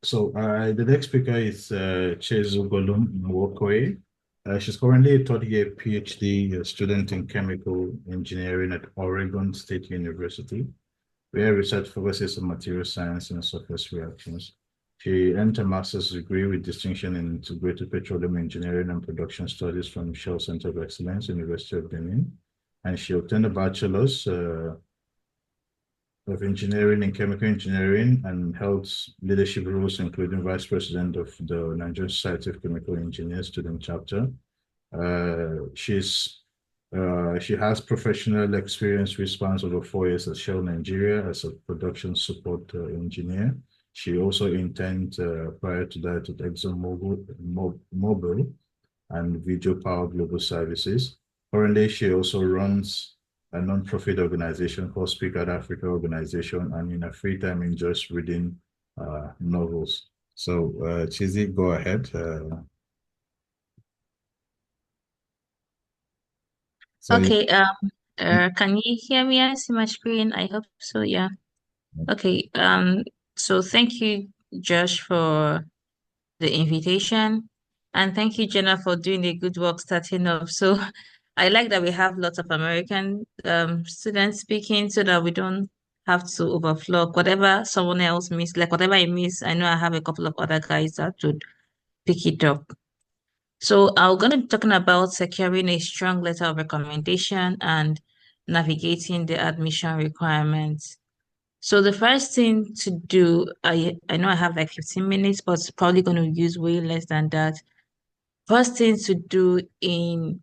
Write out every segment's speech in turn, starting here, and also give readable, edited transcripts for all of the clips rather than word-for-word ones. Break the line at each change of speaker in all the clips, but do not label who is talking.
The next speaker is Chiezugolum Nwokoye. She's currently a third year PhD student in chemical engineering at Oregon State University, where research focuses on material science and surface reactions. She earned a master's degree with distinction in integrated petroleum engineering and production studies from Shell Center of Excellence, University of Benin. And she obtained a bachelor's of engineering in chemical engineering and held leadership roles, including vice president of the Nigerian Society of Chemical Engineers student chapter. She has professional experience which spans over 4 years at Shell Nigeria as a production support engineer. She also interned prior to that at ExxonMobil and Video Power Global Services. Currently, she also runs a non-profit organization called Speak Out Africa Organization, and in her free time enjoys reading novels. So, Chizi, go ahead. So,
Okay, can you hear me? I see my screen. I hope so, yeah. Okay, so thank you, Josh, for the invitation. And thank you, Jenna, for doing the good work starting up. So I like that we have lots of American students speaking so that we don't have to overflow whatever someone else missed, like whatever I miss. I know I have a couple of other guys that would pick it up. So I'm going to be talking about securing a strong letter of recommendation and navigating the admission requirements. So the first thing to do, I know I have like 15 minutes, but it's probably going to use way less than that. First thing to do in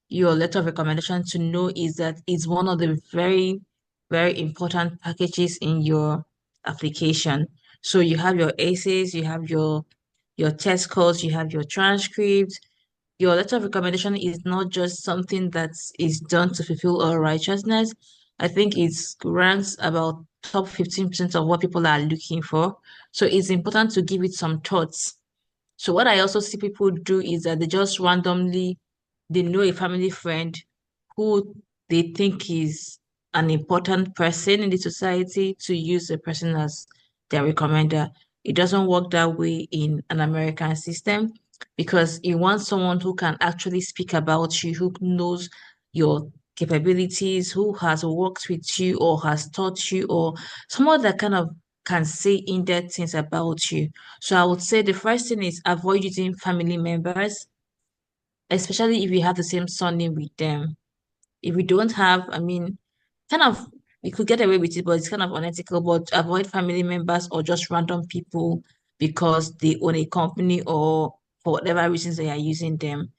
your letter of recommendation to know is that it's one of the very, very important packages in your application. So you have your essays, you have your test scores, you have your transcripts. Your letter of recommendation is not just something that is done to fulfill all righteousness. I think it ranks about top 15% of what people are looking for. So it's important to give it some thoughts. So what I also see people do is that they just randomly, they know a family friend who they think is an important person in the society to use the person as their recommender. It doesn't work that way in an American system because you want someone who can actually speak about you, who knows your capabilities, who has worked with you or has taught you, or someone that kind of can say in-depth things about you. So I would say the first thing is avoid using family members, especially if you have the same surname with them. If we don't have, I mean, kind of, we could get away with it, but it's kind of unethical. But avoid family members or just random people because they own a company or for whatever reasons they are using them.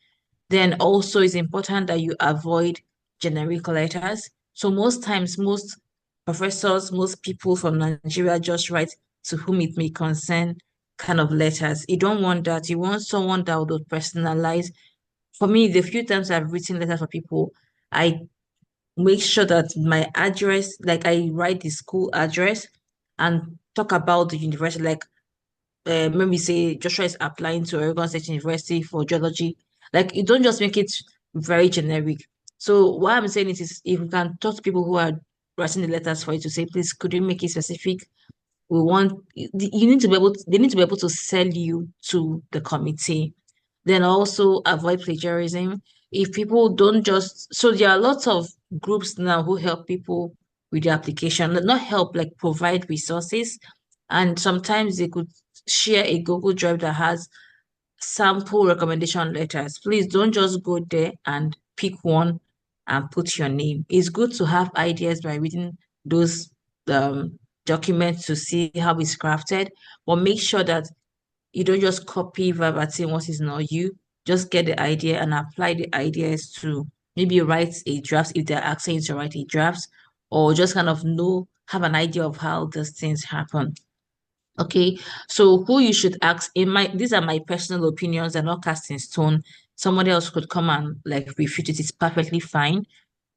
Then also it's important that you avoid generic letters. So most times, most professors, most people from Nigeria just write to whom it may concern kind of letters. You don't want that. You want someone that would personalize. For me, the few times I've written letters for people, I make sure that my address, like I write the school address and talk about the university, like maybe say Joshua is applying to Oregon State University for geology. Like you don't just make it very generic. So what I'm saying is if you can talk to people who are writing the letters for you to say, please, could you make it specific? We want you need to be able to, they need to be able to sell you to the committee. Then also avoid plagiarism. If people don't just so there are lots of groups now who help people with the application, not help like provide resources. And sometimes they could share a Google Drive that has sample recommendation letters. Please don't just go there and pick one and put your name. It's good to have ideas by reading those documents to see how it's crafted, but make sure that you don't just copy verbatim what is not you. Just get the idea and apply the ideas to maybe write a draft if they're asking you to write a draft, or just kind of have an idea of how these things happen. Okay, so who you should ask in my these are my personal opinions, they're not cast in stone. Somebody else could come and like refute it, it's perfectly fine.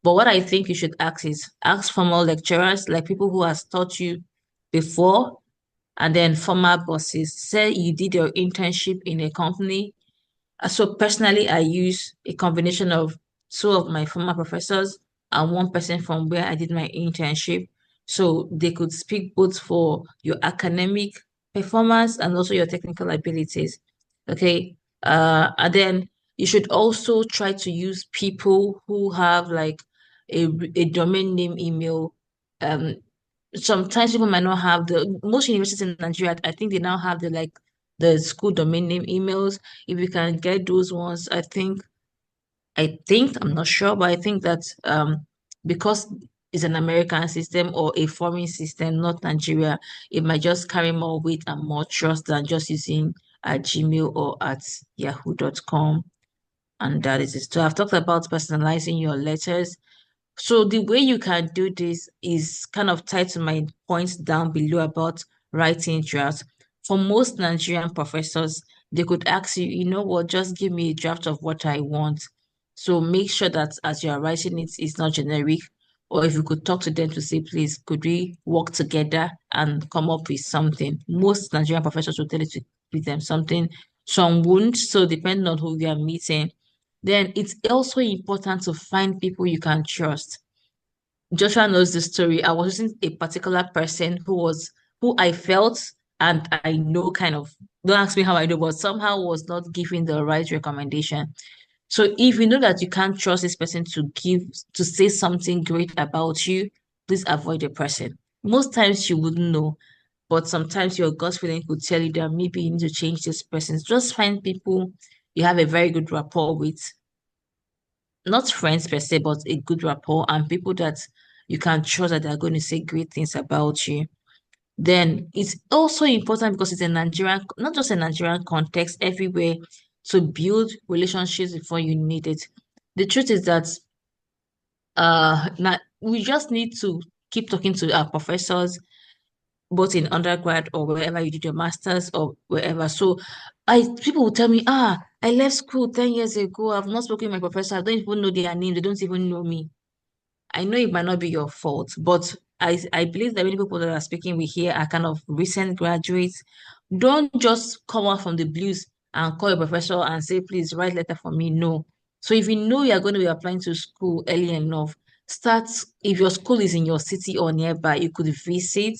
But what I think you should ask is ask former lecturers, like people who has taught you before, and then former bosses. Say you did your internship in a company. So personally, I use a combination of two of my former professors and one person from where I did my internship. So they could speak both for your academic performance and also your technical abilities. Okay. And then you should also try to use people who have like a domain name email. Um, Sometimes people might not have most universities in Nigeria, I think they now have the school domain name emails. If you can get those ones, I'm not sure, but I think that because it's an American system or a foreign system, not Nigeria, it might just carry more weight and more trust than just using at Gmail or at yahoo.com. And that is it. So I've talked about personalizing your letters. So the way you can do this is kind of tied to my points down below about writing drafts. For most Nigerian professors, they could ask you, you know what, just give me a draft of what I want. So make sure that as you are writing it, it's not generic. Or if you could talk to them to say, please, could we work together and come up with something? Most Nigerian professors will tell you to give them something. Some won't. So depending on who you are meeting, then it's also important to find people you can trust. Joshua knows the story. I was using a particular person who I felt and I know kind of, don't ask me how I know, but somehow was not giving the right recommendation. So if you know that you can't trust this person to say something great about you, please avoid the person. Most times you wouldn't know, but sometimes your gut feeling could tell you that maybe you need to change this person. Just find people you have a very good rapport with, not friends per se, but a good rapport and people that you can trust that they're going to say great things about you. Then it's also important because it's a Nigerian, not just a Nigerian context, everywhere to build relationships before you need it. The truth is that now we just need to keep talking to our professors, both in undergrad or wherever you did your masters or wherever. So people will tell me, I left school 10 years ago. I've not spoken to my professor. I don't even know their name. They don't even know me. I know it might not be your fault, but I believe that many people that are speaking with here are kind of recent graduates. Don't just come out from the blues and call your professor and say, please write letter for me. No. So if you know you're going to be applying to school early enough, start, if your school is in your city or nearby, you could visit.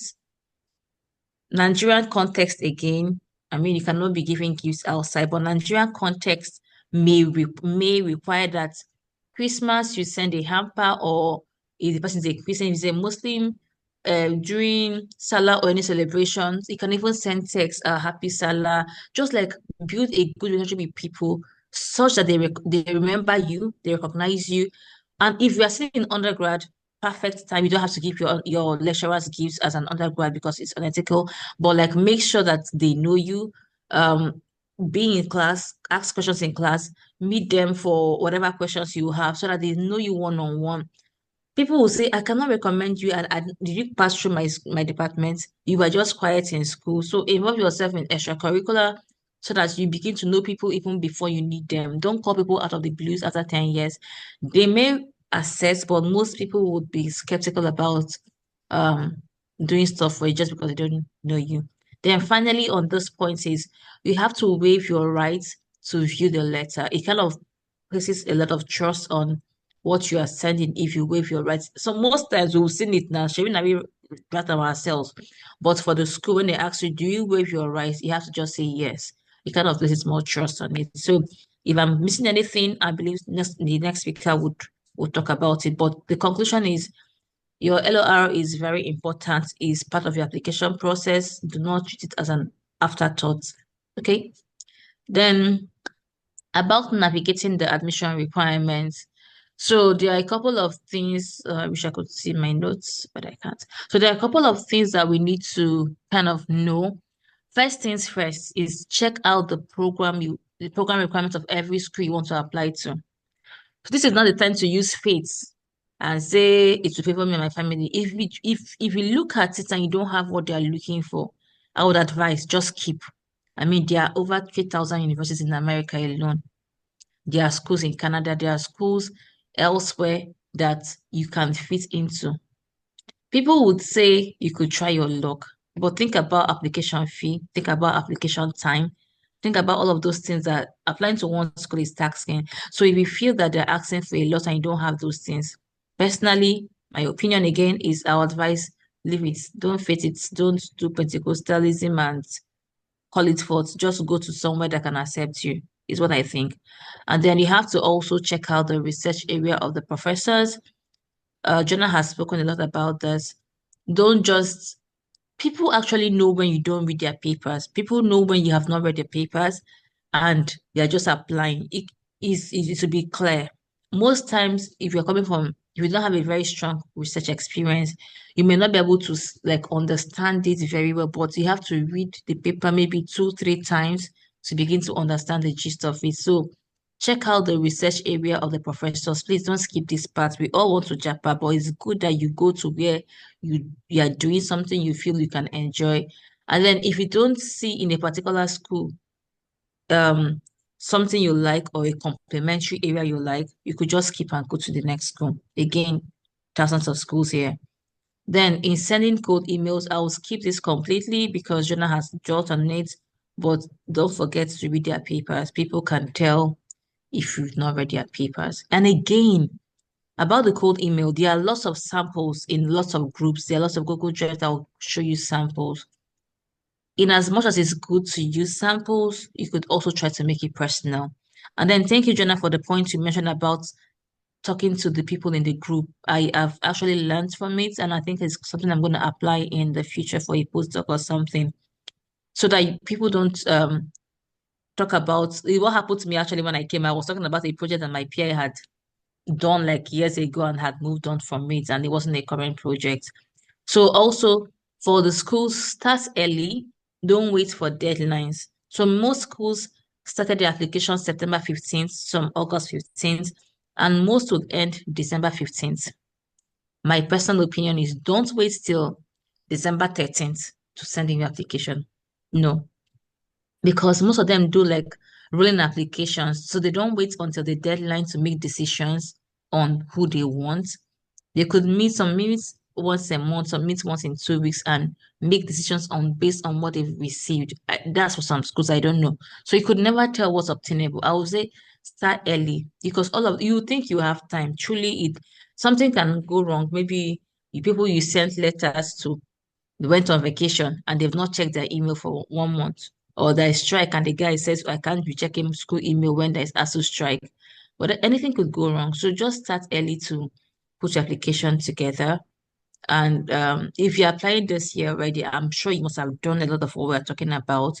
Nigerian context again, I mean, you cannot be giving gifts outside, but Nigerian context may require that Christmas you send a hamper, or if the person is a Christian, if he's a Muslim, during Salah or any celebrations, you can even send text, Happy Salah, just like build a good relationship with people such that they remember you, they recognize you. And if you are still in undergrad, perfect time. You don't have to give your lecturers gifts as an undergrad because it's unethical, but like make sure that they know you. Being in class, ask questions in class, meet them for whatever questions you have so that they know you one on one. People will say, I cannot recommend you, and did you pass through my department? You were just quiet in school. So involve yourself in extracurricular so that you begin to know people even before you need them. Don't call people out of the blues after 10 years. They may assess, but most people would be skeptical about um doing stuff for you just because they don't know you. Then finally on this point is you have to waive your right to view the letter. It kind of places a lot of trust on what you are sending if you waive your rights. So most times we've seen it now, sharing we write them ourselves. But for the school, when they ask you, do you waive your rights? You have to just say yes. It kind of places more trust on it. So if I'm missing anything, I believe the next speaker would talk about it. But the conclusion is your LOR is very important, is part of your application process. Do not treat it as an afterthought. Okay. Then about navigating the admission requirements. So there are a couple of things, I wish I could see my notes, but I can't. So there are a couple of things that we need to kind of know. First things first is check out the program requirements of every school you want to apply to. So this is not the time to use faith and say it will favor me and my family. If you look at it and you don't have what they are looking for, I would advise just keep. I mean, there are over 3,000 universities in America alone. There are schools in Canada, there are schools elsewhere that you can fit into. People would say you could try your luck, but think about application fee, think about application time, think about all of those things that applying to one school is taxing. So if you feel that they're asking for a lot and you don't have those things, personally, my opinion again is I would advise leave it. Don't fit it. Don't do Pentecostalism and call it forth. Just go to somewhere that can accept you, is what I think. And then you have to also check out the research area of the professors. Jonah has spoken a lot about this. Don't just People actually know when you don't read their papers. People know when you have not read the papers and they're just applying. It to be clear. Most times, if you don't have a very strong research experience, you may not be able to like understand it very well, but you have to read the paper maybe two, three times to begin to understand the gist of it. So check out the research area of the professors. Please don't skip this part. We all want to japa, but it's good that you go to where you are doing something you feel you can enjoy. And then if you don't see in a particular school um something you like or a complementary area you like, you could just skip and go to the next school. Again, thousands of schools here. Then in sending cold emails, I will skip this completely because Jonah has dwelt on it, but don't forget to read their papers. People can tell if you've not read their papers. And again, about the cold email, there are lots of samples in lots of groups. There are lots of Google Drives that will show you samples. In as much as it's good to use samples, you could also try to make it personal. And then thank you, Jenna, for the point you mentioned about talking to the people in the group. I have actually learned from it, and I think it's something I'm going to apply in the future for a postdoc or something, so that people don't talk about what happened to me actually when I came. I was talking about a project that my peer had done like years ago and had moved on from it, and it wasn't a current project. So also for the schools, start early. Don't wait for deadlines. So most schools started their application September 15th, some August 15th, and most would end December 15th. My personal opinion is don't wait till December 13th to send in your application. No, because most of them do like rolling applications. So they don't wait until the deadline to make decisions on who they want. They could meet some meets once a month, some meet once in 2 weeks and make decisions on based on what they've received. That's for some schools, I don't know. So you could never tell what's obtainable. I would say start early because all of you think you have time. Truly, it something can go wrong. Maybe the people you sent letters to they went on vacation and they've not checked their email for 1 month. Or there's strike and the guy says, I can't be checking school email when there's ASU strike. But anything could go wrong. So just start early to put your application together. And if you're applying this year already, I'm sure you must have done a lot of what we're talking about.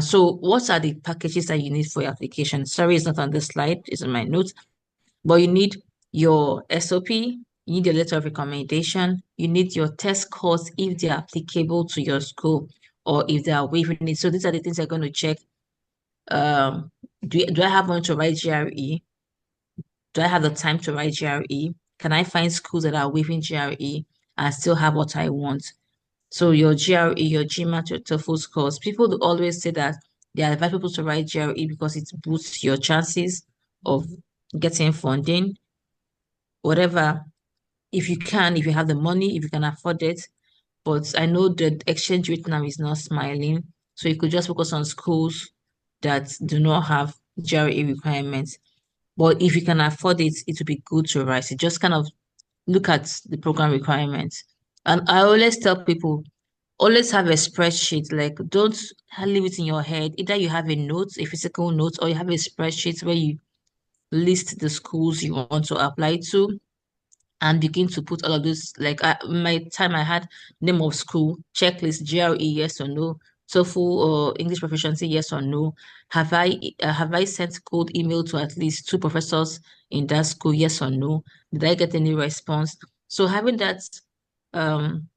So what are the packages that you need for your application? Sorry, it's not on the slide, it's in my notes. But you need your SOP, you need your letter of recommendation, you need your test scores if they're applicable to your school or if they are waiving it. So these are the things you're going to check. Do I have money to write GRE? Do I have the time to write GRE? Can I find schools that are waiving GRE and still have what I want? So your GRE, your GMAT, your TOEFL scores. People do always say that they advise people to write GRE because it boosts your chances of getting funding, whatever. If you can, if you have the money, if you can afford it. But I know the exchange rate now is not smiling. So you could just focus on schools that do not have GRE requirements. But if you can afford it, it would be good to write it. Just kind of look at the program requirements. And I always tell people, always have a spreadsheet. Like, don't leave it in your head. Either you have a note, a physical note, or you have a spreadsheet where you list the schools you want to apply to and begin to put all of those. Like, my time I had name of school, checklist, GRE, yes or no, TOEFL or English proficiency, yes or no. Have I sent cold email to at least two professors in that school, yes or no? Did I get any response? So having that um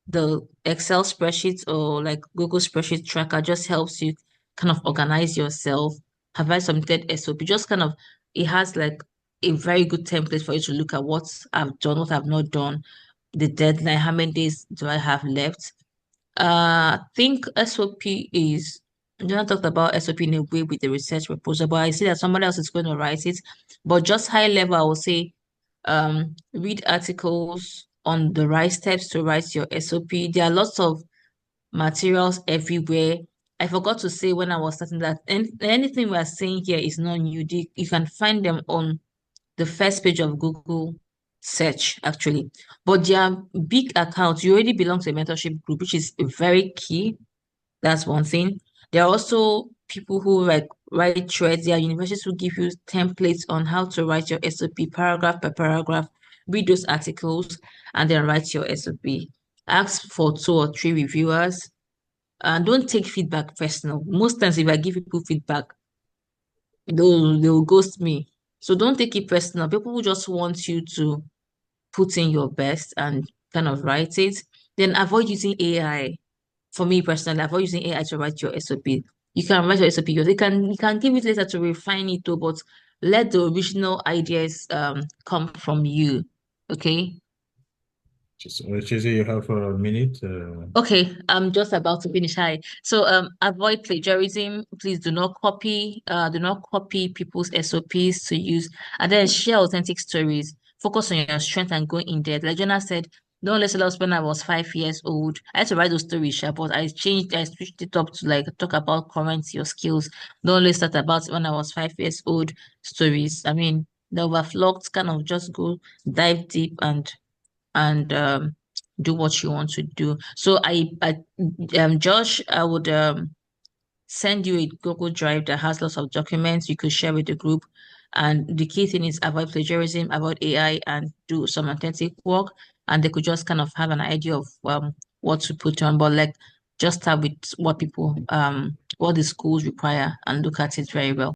the Excel spreadsheet or like Google spreadsheet tracker just helps you kind of organize yourself. Have I submitted SOP? Just kind of, it has like a very good template for you to look at what I've done, what I've not done, the deadline, how many days do I have left. I think SOP is, Jonah talked about SOP in a way with the research proposal, but I see that somebody else is going to write it. But just high level, I would say read articles on the right steps to write your SOP. There are lots of materials everywhere. I forgot to say when I was starting that anything we are saying here is not new. You can find them on the first page of Google. search actually. But their big accounts, you already belong to a mentorship group, which is very key. That's one thing. There are also people who like write threads. There are universities who give you templates on how to write your SOP paragraph by paragraph. Read those articles and then write your SOP. Ask for 2 or 3 reviewers and don't take feedback personal. Most times, if I give people feedback, they'll ghost me. So don't take it personal. People will just want you to put in your best and kind of write it. Then avoid using AI. For me personally, avoid using AI to write your SOP. You can write your SOP yours. You can give it later to refine it too, but let the original ideas come from you. Okay.
Chizi, you have a minute.
Okay, I'm just about to finish. Hi. So avoid plagiarism. Please do not copy people's SOPs to use, and then share authentic stories. Focus on your strength and go in depth. Like Jonah said, don't listen us when I was 5 years old. I had to write those stories, sha, but I switched it up to like talk about current your skills. Don't listen about when I was 5 years old stories. I mean, the overflocked kind of just go dive deep and do what you want to do. So Josh, I would send you a Google Drive that has lots of documents you could share with the group. And the key thing is avoid plagiarism, avoid AI, and do some authentic work. And they could just kind of have an idea of what to put on. But like just start with what the schools require and look at it very well.